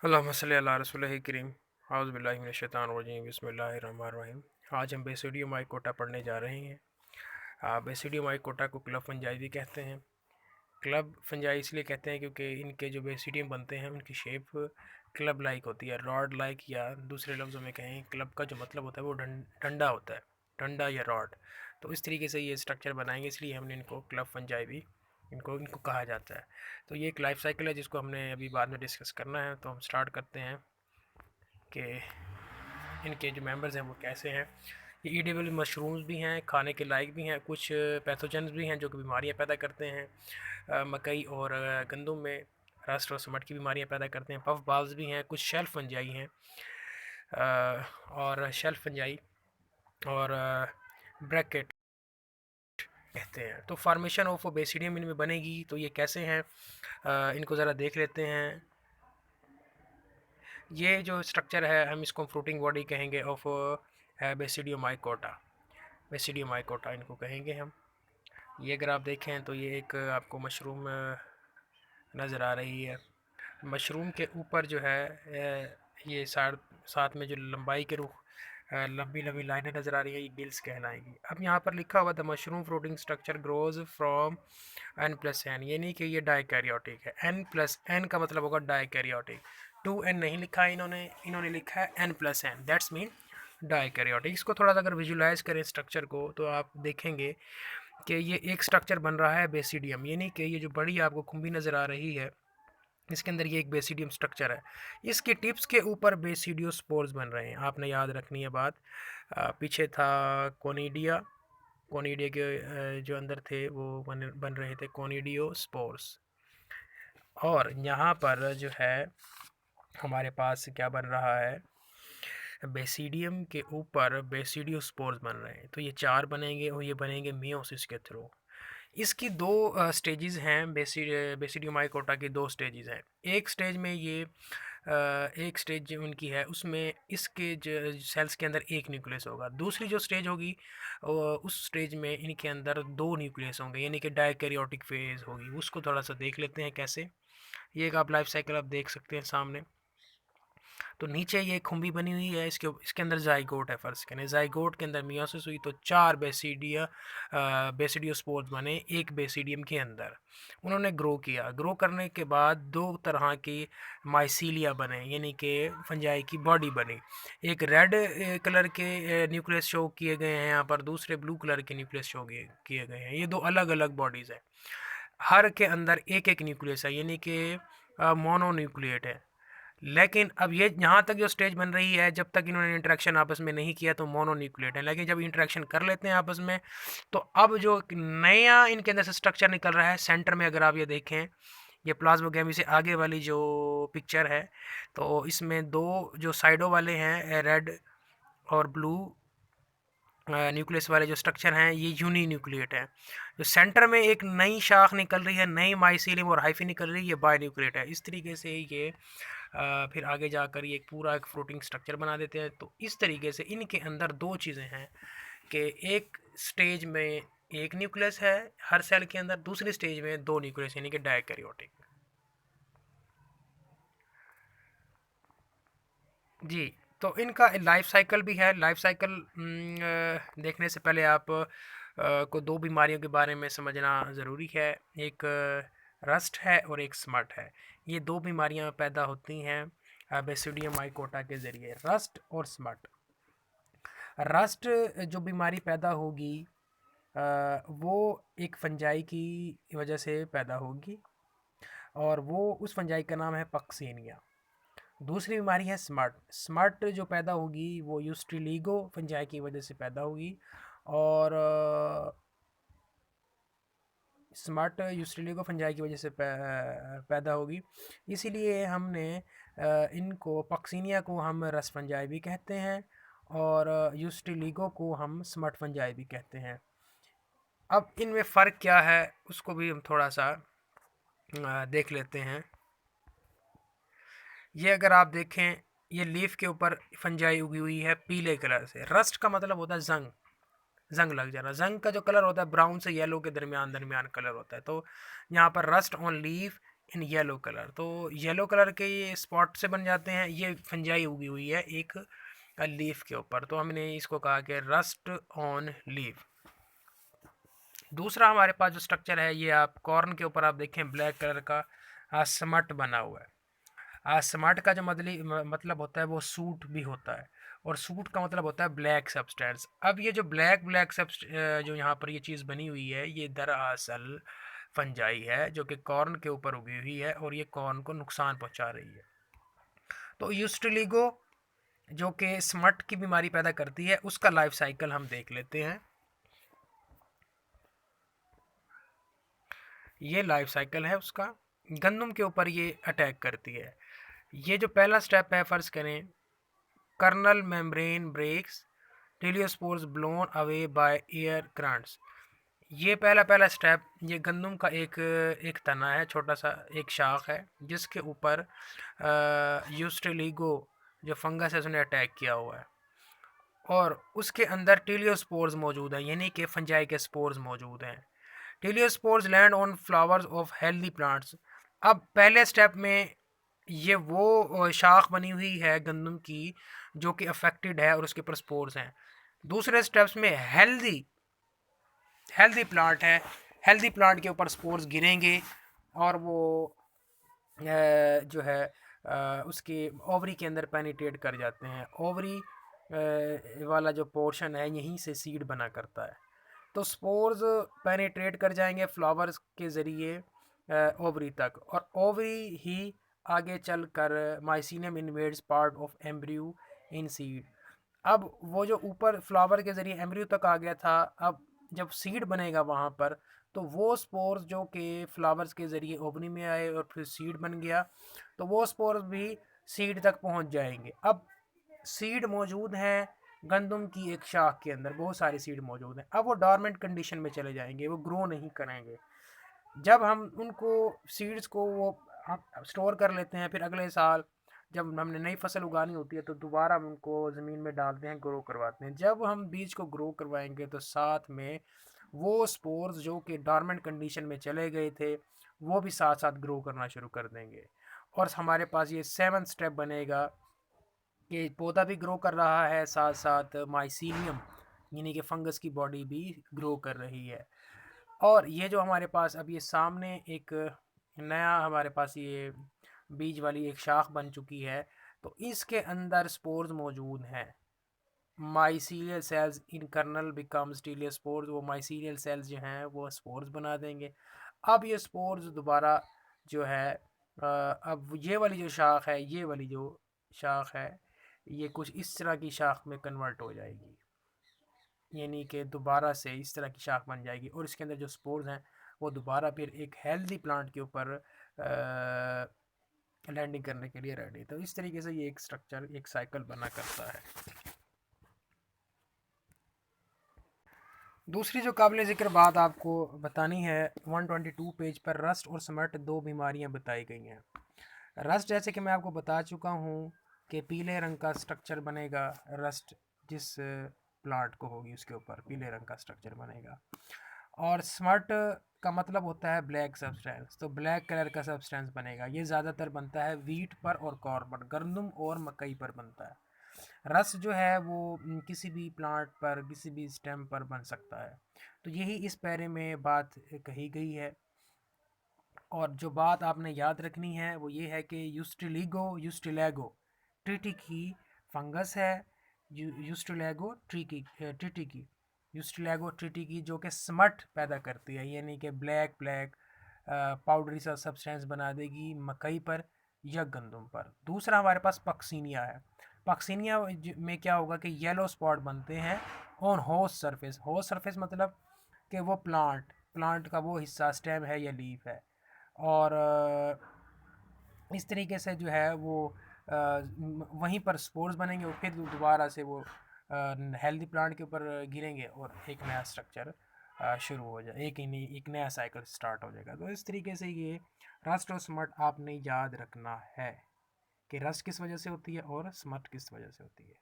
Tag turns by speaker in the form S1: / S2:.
S1: अल्लाहुम्मा सल्लि अला रसूलिल करीम औज़ु बिल्लाहि मिनश शैतानिर रजीम बिस्मिल्लाहिर रहमानिर रहीम। आज हम बेसिडियम माइकोटा पढ़ने जा रहे हैं। बेसिडियम माइकोटा को क्लब फंजाई भी कहते हैं। क्लब फंजाई इसलिए कहते हैं क्योंकि इनके जो बेसिडियम बनते हैं उनकी शेप क्लब लाइक होती है, रॉड लाइक, या दूसरे लफ्ज़ों में कहें क्लब का जो मतलब होता है वो डंडा होता है, डंडा या रॉड। तो इस तरीके से ये स्ट्रक्चर बनाएंगे, इसलिए हमने इनको क्लब फंजाई भी इनको इनको कहा जाता है। तो ये एक लाइफ साइकिल है जिसको हमने अभी बाद में डिस्कस करना है। तो हम स्टार्ट करते हैं कि इनके जो मेंबर्स हैं वो कैसे हैं। ये ईडेबल मशरूम्स भी हैं, खाने के लायक भी हैं, कुछ पैथोजेंस भी हैं जो कि बीमारियां पैदा करते हैं। मकई और गंदम में रस्ट और समट की बीमारियां पैदा करते हैं। पफ बाल्स भी हैं, कुछ शेल्फ फंजाई हैं और शेल्फ फंजाई और ब्रैकेट कहते हैं। तो फार्मेशन ऑफ बेसिडियम इनमें बनेगी, तो ये कैसे हैं इनको ज़रा देख लेते हैं। ये जो स्ट्रक्चर है हम इसको फ्रूटिंग बॉडी कहेंगे ऑफ बेसिडियोमाइकोटा। बेसिडियोमाइकोटा इनको कहेंगे हम। ये अगर आप देखें तो ये एक आपको मशरूम नज़र आ रही है। मशरूम के ऊपर जो है ये साथ में जो लंबाई के रुख लंबी लंबी लाइनें नज़र आ रही है, ये गिल्स कहलाएंगी। अब यहाँ पर लिखा हुआ the mushroom fruiting structure grows from n+n, ये नहीं कि ये डाइकैरियोटिक है। n+n का मतलब होगा डाइकैरियोटिक। 2n नहीं लिखा है इन्होंने लिखा है n+n, दैट्स मीन डाइकैरियोटिक। इसको थोड़ा सा अगर विजुलाइज करें स्ट्रक्चर को तो आप देखेंगे कि ये एक स्ट्रक्चर बन रहा है बेसिडियम, यानी कि ये जो बड़ी आपको खुम्बी नज़र आ रही है इसके अंदर ये एक बेसिडियम स्ट्रक्चर है। इसके टिप्स के ऊपर बेसिडियोस्पोर्स बन रहे हैं, आपने याद रखनी है बात। पीछे था कोनिडिया, कोनिडिया के जो अंदर थे वो बन रहे थे कोनिडियोस्पोर्स। और यहाँ पर जो है हमारे पास क्या बन रहा है, बेसिडियम के ऊपर बेसिडियोस्पोर्स बन रहे हैं। तो ये 4 बनेंगे और ये बनेंगे मियोसिस के थ्रू। इसकी 2 स्टेजेस हैं, बेसिडियोमाइकोटा की 2 स्टेजेस हैं। एक स्टेज में ये एक स्टेज जो उनकी है उसमें इसके जो सेल्स के अंदर एक न्यूक्लियस होगा। दूसरी जो स्टेज होगी उस स्टेज में इनके अंदर 2 न्यूक्लियस होंगे, यानी कि डायकैरियोटिक फेज होगी। उसको थोड़ा सा देख लेते हैं कैसे। ये एक आप लाइफ साइकिल आप देख सकते हैं सामने। तो नीचे ये खुम्बी बनी हुई है, इसके अंदर जाइगोट है। फ़र्ज़ करें जाइगोट के अंदर मियोसिस हुई तो 4 बेसिडियोस्पोर्स बने एक बेसिडियम के अंदर। उन्होंने ग्रो किया, ग्रो करने के बाद 2 तरह की माइसीलिया बने, यानी कि फंजाई की बॉडी बनी। एक रेड कलर के न्यूक्लियस शो किए गए हैं यहाँ पर, दूसरे ब्लू कलर के न्यूक्लियस शो किए गए हैं। ये 2 अलग अलग बॉडीज़ हैं, हर के अंदर एक एक न्यूक्लियस है, यानी कि मोनोन्यूक्लिएट है। लेकिन अब ये यहाँ तक जो स्टेज बन रही है, जब तक इन्होंने इंटरेक्शन आपस में नहीं किया तो मोनोन्यूक्लिएट है। लेकिन जब इंटरेक्शन कर लेते हैं आपस में तो अब जो नया इनके अंदर से स्ट्रक्चर निकल रहा है, सेंटर में अगर आप ये देखें, ये प्लाज्मोगेमी से आगे वाली जो पिक्चर है, तो इसमें 2 जो साइडों वाले हैं रेड और ब्लू न्यूक्लियस वाले जो स्ट्रक्चर हैं ये यूनी न्यूक्लिएट हैं। जो सेंटर में एक नई शाख निकल रही है, नई माइसीलियम और हाइफी निकल रही है, ये बाय न्यूक्लिएट है। इस तरीके से ये फिर आगे जाकर ये एक पूरा एक फ्लोटिंग स्ट्रक्चर बना देते हैं। तो इस तरीके से इनके अंदर 2 चीज़ें हैं कि एक स्टेज में एक न्यूक्लियस है हर सेल के अंदर, दूसरी स्टेज में 2 न्यूक्लियस यानी कि डायकैरियोटिक। जी, तो इनका लाइफ साइकिल भी है। लाइफ साइकिल देखने से पहले आप को 2 बीमारियों के बारे में समझना ज़रूरी है। एक रस्ट है और एक स्मट है। ये 2 बीमारियां पैदा होती हैं बेसिडियम माइकोटा के ज़रिए, रस्ट और स्मट। रस्ट जो बीमारी पैदा होगी वो एक फंजाई की वजह से पैदा होगी और वो उस फंजाई का नाम है पक्सीनिया। दूसरी बीमारी है स्मट। स्मट जो पैदा होगी वो यूस्ट्रीलिगो फंजाई की वजह से पैदा होगी और स्मट यूस्ट्रीलिगो फंजाई की वजह से पैदा होगी। इसीलिए हमने इनको पक्सीनिया को हम रस फंजाई भी कहते हैं और यूस्ट्रीलिगो को हम स्मट फंजाई भी कहते हैं। अब इनमें फ़र्क क्या है उसको भी हम थोड़ा सा देख लेते हैं। ये अगर आप देखें, ये लीफ के ऊपर फंजाई उगी हुई है पीले कलर से। रस्ट का मतलब होता है जंग, जंग लग जाना। जंग का जो कलर होता है ब्राउन से येलो के दरमियान दरमियान कलर होता है। तो यहाँ पर rust on leaf in yellow colour. तो येलो कलर के ये स्पॉट से बन जाते हैं, ये फंजाई उगी हुई है एक लीफ के ऊपर, तो हमने इसको कहा कि रस्ट ऑन लीफ। दूसरा हमारे पास जो स्ट्रक्चर है, ये आप कॉर्न के ऊपर आप देखें ब्लैक कलर का स्मट बना हुआ है। स्मट का जो मतलब होता है वो सूट भी होता है, और सूट का मतलब होता है ब्लैक सब्सटेंस। अब ये जो ब्लैक ब्लैक जो यहाँ पर ये चीज़ बनी हुई है, ये दरअसल फंजाई है जो कि कॉर्न के ऊपर उगी हुई है, और ये कॉर्न को नुकसान पहुँचा रही है। तो यूस्टिलिगो जो कि स्मट की बीमारी पैदा करती है, उसका लाइफ साइकिल हम देख लेते हैं। ये लाइफ साइकिल है उसका। गंदम के ऊपर ये अटैक करती है। ये जो पहला स्टेप है, फ़र्ज़ करें kernel membrane breaks, teliospores blown away by air currents. ये पहला स्टेप, ये गंदम का एक तना है, छोटा सा एक शाख है, जिसके ऊपर यूस्टिलिगो जो फंगस है उसने अटैक किया हुआ है, और उसके अंदर टेलियोस्पोर्स मौजूद हैं, यानी कि फंजाई के स्पोर्स मौजूद हैं। Teliospores land on flowers of healthy plants. अब पहले स्टेप में ये वो शाख बनी हुई है गंदम की जो कि अफेक्टेड है और उसके ऊपर स्पोर्स हैं। दूसरे स्टेप्स में हेल्दी प्लांट है, हेल्दी प्लांट के ऊपर स्पोर्स गिरेंगे, और वो जो है उसके ओवरी के अंदर पेनिट्रेट कर जाते हैं। ओवरी वाला जो पोर्शन है, यहीं से सीड बना करता है। तो स्पोर्स पेनिट्रेट कर जाएंगे फ्लावर्स के ज़रिए ओवरी तक, और ओवरी ही आगे चल कर mycelium invades part of embryo in seed. अब वो जो ऊपर फ्लावर के ज़रिए एम्ब्रियो तक आ गया था, अब जब सीड बनेगा वहाँ पर, तो वो स्पोर्स जो कि फ्लावर्स के ज़रिए ओवरी में आए और फिर सीड बन गया, तो वो स्पोर्स भी सीड तक पहुँच जाएंगे। अब सीड मौजूद हैं गंदम की एक शाख के अंदर, बहुत सारे सीड मौजूद हैं। अब वो डॉर्मेंट कंडीशन में चले जाएंगे, वो ग्रो नहीं करेंगे। जब हम उनको सीड्स को वो हम स्टोर कर लेते हैं, फिर अगले साल जब हमने नई फसल उगानी होती है तो दोबारा हम उनको ज़मीन में डालते हैं, ग्रो करवाते हैं। जब हम बीज को ग्रो करवाएंगे तो साथ में वो स्पोर्स जो कि डॉर्मेंट कंडीशन में चले गए थे, वो भी साथ साथ ग्रो करना शुरू कर देंगे, और हमारे पास ये 7th स्टेप बनेगा कि पौधा भी ग्रो कर रहा है, साथ साथ माइसीनियम यानी कि फंगस की बॉडी भी ग्रो कर रही है। और ये जो हमारे पास अब ये सामने एक नया हमारे पास ये बीज वाली एक शाख बन चुकी है, तो इसके अंदर स्पोर्स मौजूद हैं। माइसीलियल सेल्स इन कर्नल बिकम्स टीलियोस्पोर्स, वो माइसीलियल सेल्स जो हैं वो स्पोर्स बना देंगे। अब ये स्पोर्स दोबारा जो है अब ये वाली जो शाख है, ये वाली जो शाख है, ये कुछ इस तरह की शाख में कन्वर्ट हो जाएगी, यानी कि दोबारा से इस तरह की शाख बन जाएगी, और इसके अंदर जो स्पोर्स हैं वो दोबारा फिर एक हेल्दी प्लांट के ऊपर लैंडिंग करने के लिए रेडी। तो इस तरीके से ये एक स्ट्रक्चर, एक साइकिल बना करता है। दूसरी जो काबिल ज़िक्र बात आपको बतानी है, 122 पेज पर रस्ट और स्मट दो बीमारियां बताई गई हैं। रस्ट जैसे कि मैं आपको बता चुका हूँ कि पीले रंग का स्ट्रक्चर बनेगा, रस्ट जिस प्लांट को होगी उसके ऊपर पीले रंग का स्ट्रक्चर बनेगा। और स्मट का मतलब होता है ब्लैक सब्सटेंस, तो ब्लैक कलर का सब्सटेंस बनेगा। ये ज़्यादातर बनता है वीट पर और कॉर्न पर, गंदम और मकई पर बनता है। रस जो है वो किसी भी प्लांट पर, किसी भी स्टेम पर बन सकता है। तो यही इस पैरे में बात कही गई है। और जो बात आपने याद रखनी है वो ये है कि यूस्टिलेगो ट्रिटी की फंगस है। यूस्टिलेगो ट्रिटी की जो कि स्मट पैदा करती है, यानी कि ब्लैक ब्लैक पाउडरी सा सब्सटेंस बना देगी मकई पर या गंदम पर। दूसरा हमारे पास पक्सीनिया है। पक्सीनिया में क्या होगा कि येलो स्पॉट बनते हैं on host surface. Host surface मतलब कि वो प्लांट का वो हिस्सा स्टेम है या लीफ है, और इस तरीके से जो है वो वहीं पर स्पोर्स बनेंगे, और फिर दोबारा से वो हेल्दी प्लांट के ऊपर गिरेंगे और एक नया स्ट्रक्चर शुरू हो जाए, एक नया साइकिल स्टार्ट हो जाएगा। तो इस तरीके से ये रस्ट और स्मट आपने याद रखना है कि रस्ट किस वजह से होती है और स्मट किस वजह से होती है।